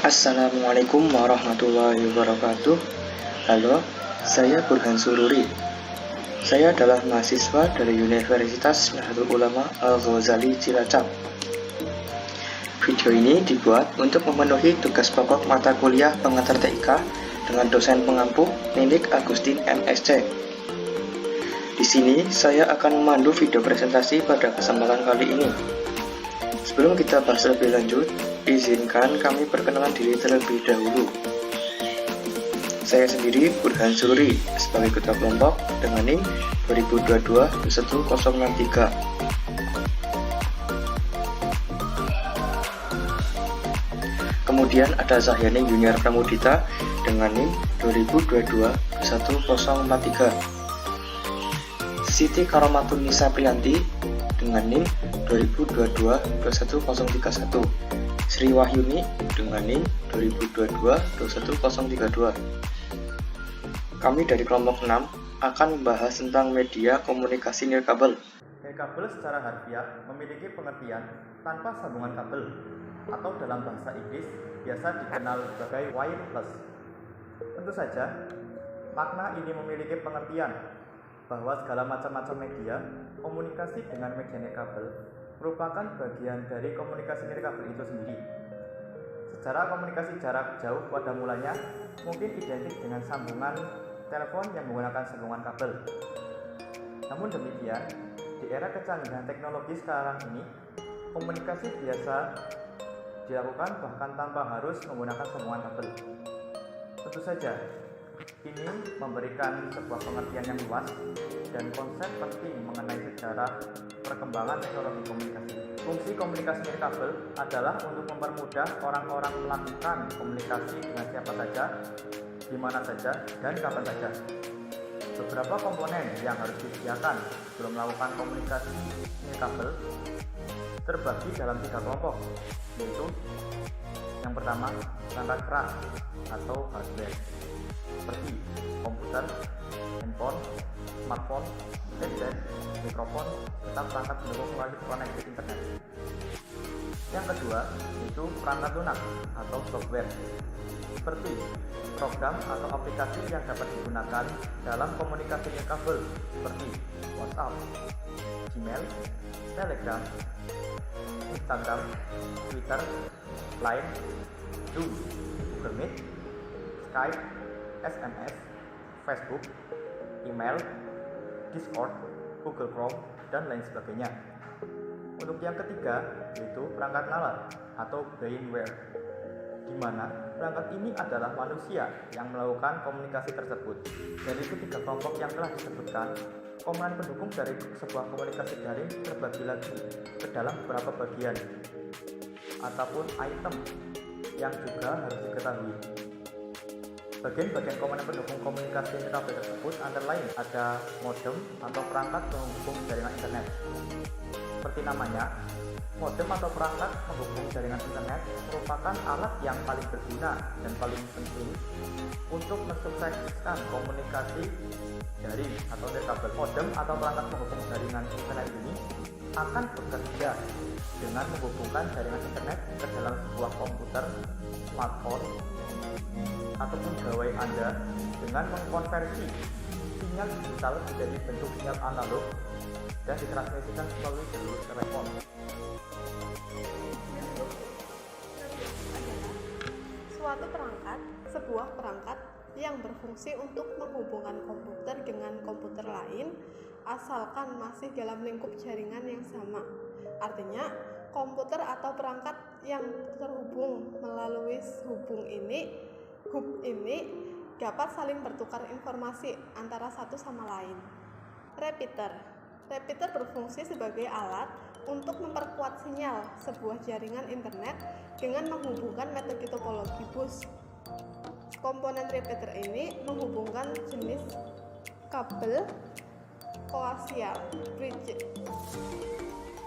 Assalamualaikum warahmatullahi wabarakatuh. Halo, saya Burhan Sururi. Saya adalah mahasiswa dari Universitas Nahdlatul Ulama Al-Ghazali Cilacap. Video ini dibuat untuk memenuhi tugas pokok mata kuliah pengantar TIK dengan dosen pengampu Ninik Agustin MSc. Di sini saya akan memandu video presentasi pada kesempatan kali ini. Sebelum kita bahas lebih lanjut, izinkan kami perkenalan diri terlebih dahulu. Saya sendiri Burhan Sururi sebagai ketua kelompok dengan NIM 2022-1063. Kemudian ada Zahyani Junior Pramudita dengan NIM 2022-1043. Siti Karomatun Nisa Priyanti dengan NIM 2022-21031. Sri Wahyuni dengan NIM 2022-21032. Kami dari kelompok 6 akan membahas tentang media komunikasi nirkabel. Nirkabel secara harfiah memiliki pengertian tanpa sambungan kabel atau dalam bahasa Inggris biasa dikenal sebagai wireless. Tentu saja, makna ini memiliki pengertian bahwa segala macam-macam media komunikasi dengan media nirkabel merupakan bagian dari komunikasi nirkabel itu sendiri. Secara komunikasi jarak jauh pada mulanya mungkin identik dengan sambungan telepon yang menggunakan sambungan kabel. Namun demikian, di era kecanggihan teknologi sekarang ini, komunikasi biasa dilakukan bahkan tanpa harus menggunakan sambungan kabel. Tentu saja, ini memberikan sebuah pengertian yang luas dan konsep penting mengenai sejarah perkembangan teknologi komunikasi. Fungsi komunikasi nirkabel adalah untuk mempermudah orang-orang melakukan komunikasi dengan siapa saja, di mana saja, dan kapan saja. Beberapa komponen yang harus disediakan sebelum melakukan komunikasi nirkabel terbagi dalam 3 kelompok, yaitu yang pertama, perangkat keras atau hardware, seperti komputer, handphone, smartphone, headset, mikrofon, serta perangkat pendukung melalui koneksi internet. Yang kedua, yaitu perangkat lunak atau software, seperti program atau aplikasi yang dapat digunakan dalam komunikasi nirkabel seperti WhatsApp, Gmail, Telegram, Instagram, Twitter, Line, Zoom, Google Meet, Skype, SMS, Facebook, email, Discord, Google Chrome, dan lain sebagainya. Untuk yang ketiga, yaitu perangkat nalar atau brainware, di mana perangkat ini adalah manusia yang melakukan komunikasi tersebut. Dari ketiga kelompok yang telah disebutkan, komponen pendukung dari sebuah komunikasi daring terbagi lagi ke dalam beberapa bagian ataupun item yang juga harus diketahui. Bagian-bagian komponen pendukung komunikasi nirkabel tersebut antara lain ada modem atau perangkat penghubung jaringan internet. Seperti namanya, modem atau perangkat penghubung jaringan internet merupakan alat yang paling berguna dan paling penting untuk mensukseskan komunikasi daring atau nirkabel. Modem atau perangkat penghubung jaringan internet ini akan bekerja dengan menghubungkan jaringan internet ke dalam sebuah komputer, smartphone, ataupun gawai Anda dengan mengkonversi sinyal digital menjadi bentuk sinyal analog dan ditransmisikan melalui jalur telepon. Suatu perangkat, sebuah perangkat yang berfungsi untuk menghubungkan komputer dengan komputer lain asalkan masih dalam lingkup jaringan yang sama. Artinya, komputer atau perangkat yang terhubung melalui hub ini dapat saling bertukar informasi antara satu sama lain. Repeater berfungsi sebagai alat untuk memperkuat sinyal sebuah jaringan internet dengan menghubungkan metode topologi bus. Komponen repeater ini menghubungkan jenis kabel koaksial bridge.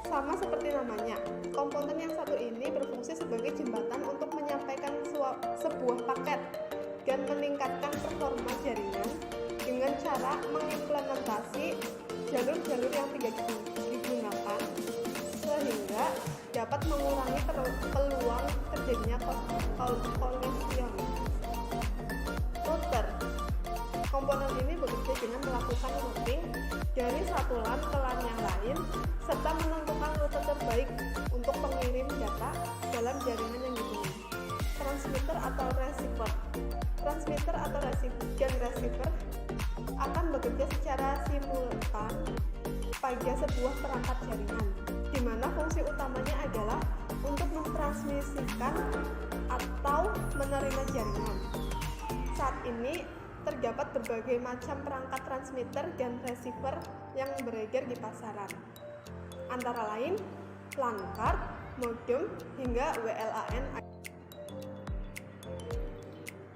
Sama seperti namanya, komponen yang satu ini berfungsi sebagai jembatan untuk menyampaikan sebuah paket dan meningkatkan performa jaringan dengan cara mengimplementasi jalur-jalur yang tidak digunakan sehingga dapat mengurangi peluang terjadinya dengan melakukan routing dari satu LAN ke LAN yang lain, serta menentukan rute terbaik untuk pengirim data dalam jaringan yang dipilih. Transmitter atau receiver. Transmitter atau receiver akan bekerja secara simultan pada sebuah perangkat jaringan, di mana fungsi utamanya adalah untuk mentransmisikan atau menerima jaringan. Saat ini terdapat berbagai macam perangkat transmitter dan receiver yang beredar di pasaran, antara lain LAN card, modem, hingga WLAN.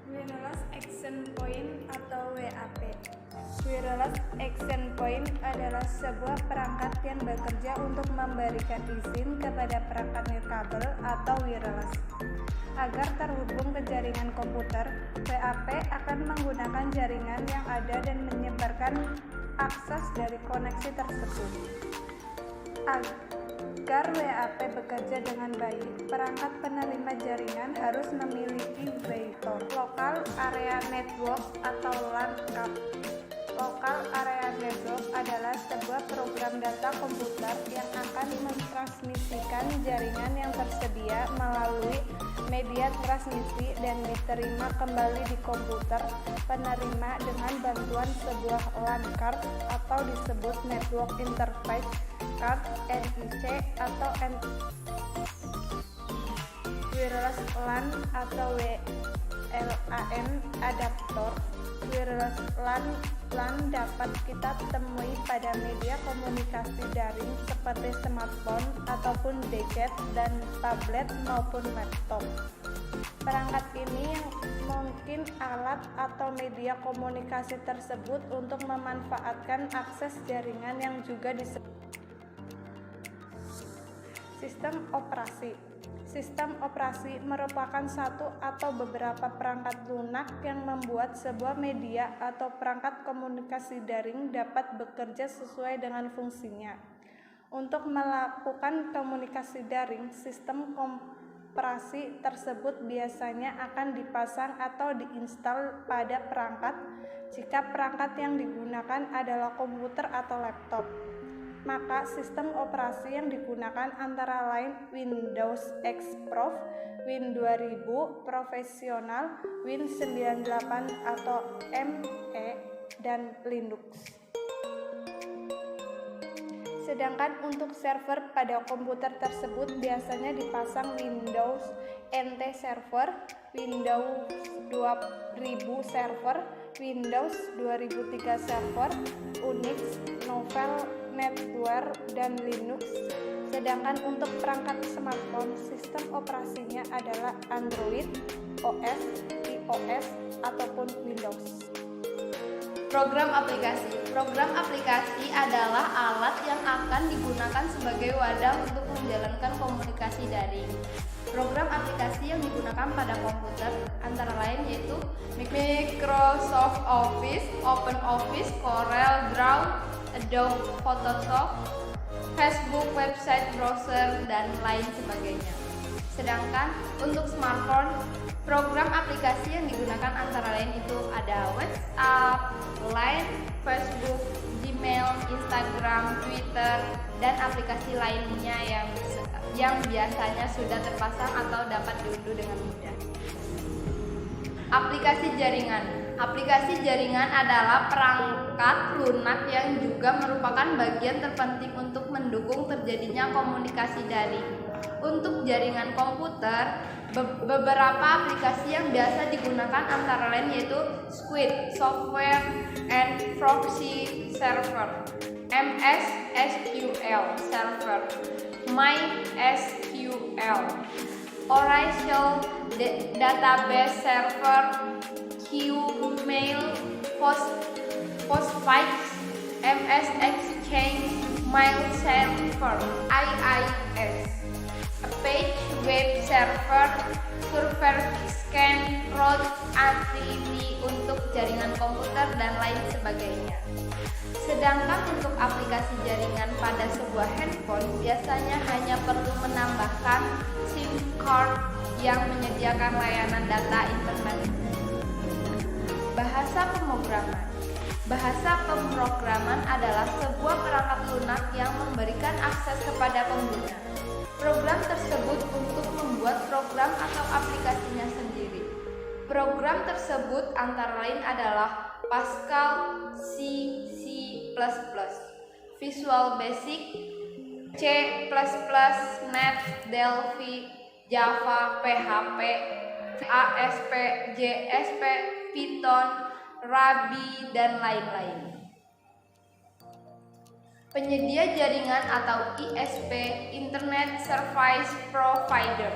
Wireless Access Point atau WAP. Wireless Access Point adalah sebuah perangkat yang bekerja untuk memberikan izin kepada perangkat nirkabel atau wireless agar terhubung ke jaringan komputer. WAP akan menggunakan jaringan yang ada dan menyebarkan akses dari koneksi tersebut. Agar WAP bekerja dengan baik, perangkat penerima jaringan harus memiliki WATOR, Local Area Network atau LAN card. Local Area Network adalah sebuah program data komputer yang akan mentransmisikan jaringan yang tersedia melalui media transmisi dan diterima kembali di komputer penerima dengan bantuan sebuah LAN card atau disebut Network Interface Card (NIC) atau Wireless LAN atau WLAN adaptor. Wireless LAN dapat kita temui pada media komunikasi daring seperti smartphone ataupun gadget dan tablet maupun laptop. Perangkat ini yang mungkin alat atau media komunikasi tersebut untuk memanfaatkan akses jaringan yang juga disebut sistem operasi. Sistem operasi merupakan satu atau beberapa perangkat lunak yang membuat sebuah media atau perangkat komunikasi daring dapat bekerja sesuai dengan fungsinya. Untuk melakukan komunikasi daring, sistem operasi tersebut biasanya akan dipasang atau diinstal pada perangkat jika perangkat yang digunakan adalah komputer atau laptop. Maka sistem operasi yang digunakan antara lain Windows XP, Win 2000, Profesional, Win 98 atau ME, dan Linux. Sedangkan untuk server pada komputer tersebut biasanya dipasang Windows NT Server, Windows 2000 Server, Windows 2003 Server, Unix, Novel, Netware, dan Linux. Sedangkan untuk perangkat smartphone, sistem operasinya adalah Android, OS, iOS, ataupun Windows. Program aplikasi. Program aplikasi adalah alat yang akan digunakan sebagai wadah untuk menjalankan komunikasi daring. Program aplikasi yang digunakan pada komputer antara lain yaitu Microsoft Office, OpenOffice, Corel Draw, Adobe Photoshop, Facebook, website, browser, dan lain sebagainya. Sedangkan untuk smartphone, program aplikasi yang digunakan antara lain itu ada WhatsApp, Line, Facebook, Gmail, Instagram, Twitter, dan aplikasi lainnya yang biasanya sudah terpasang atau dapat diunduh dengan mudah. Aplikasi jaringan. Aplikasi jaringan adalah perangkat lunak yang juga merupakan bagian terpenting untuk mendukung terjadinya komunikasi daring. Untuk jaringan komputer, beberapa aplikasi yang biasa digunakan antara lain yaitu Squid, Software and Proxy Server, MS SQL Server, MySQL, Oracle Database Server, Qmail, Postfix, MS Exchange, Mail Server, IIS, Page Web Server, Server Scan, Root ATV untuk jaringan komputer, dan lain sebagainya. Sedangkan untuk aplikasi jaringan pada sebuah handphone biasanya hanya perlu menambahkan SIM card yang menyediakan layanan data internet. Bahasa pemrograman. Bahasa pemrograman adalah sebuah perangkat lunak yang memberikan akses kepada pengguna program tersebut untuk membuat program atau aplikasinya sendiri. Program tersebut antara lain adalah Pascal, C, C++, Visual Basic, C++, Net, Delphi, Java, PHP, ASP, JSP, Python, Ruby, dan lain-lain. Penyedia jaringan atau ISP, Internet Service Provider.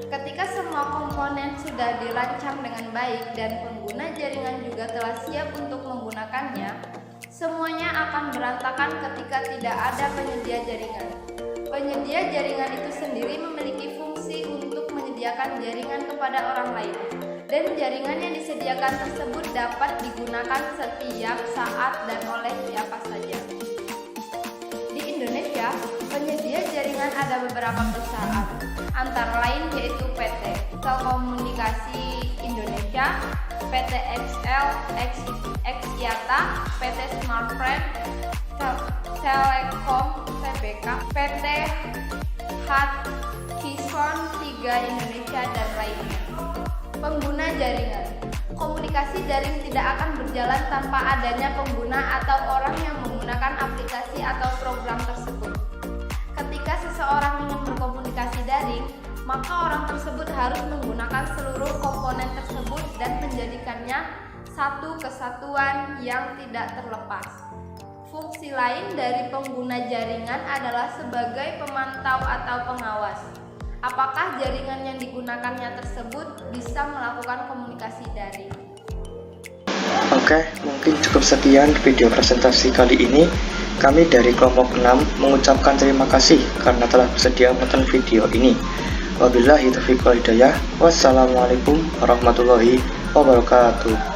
Ketika semua komponen sudah dirancang dengan baik dan pengguna jaringan juga telah siap untuk menggunakannya, semuanya akan berantakan ketika tidak ada penyedia jaringan. Penyedia jaringan itu sendiri memiliki fungsi untuk menyediakan jaringan kepada orang lain, dan jaringan yang disediakan tersebut dapat digunakan setiap saat dan oleh siapa saja. Di Indonesia, penyedia jaringan ada beberapa perusahaan, antara lain yaitu PT Telekomunikasi Indonesia, PT XL, Axiata, PT Smartfren, Telekom Tbk, PT Hutchison 3 Indonesia, dan lainnya. Pengguna jaringan. Komunikasi daring tidak akan berjalan tanpa adanya pengguna atau orang yang menggunakan aplikasi atau program tersebut. Ketika seseorang ingin berkomunikasi daring, maka orang tersebut harus menggunakan seluruh komponen tersebut dan menjadikannya satu kesatuan yang tidak terlepas. Fungsi lain dari pengguna jaringan adalah sebagai pemantau atau pengawas. Apakah jaringan yang digunakannya tersebut bisa melakukan komunikasi daring? Oke, mungkin cukup sekian video presentasi kali ini. Kami dari kelompok 6 mengucapkan terima kasih karena telah bersedia menonton video ini. Wabillahi taufiq wal hidayah. Wassalamualaikum warahmatullahi wabarakatuh.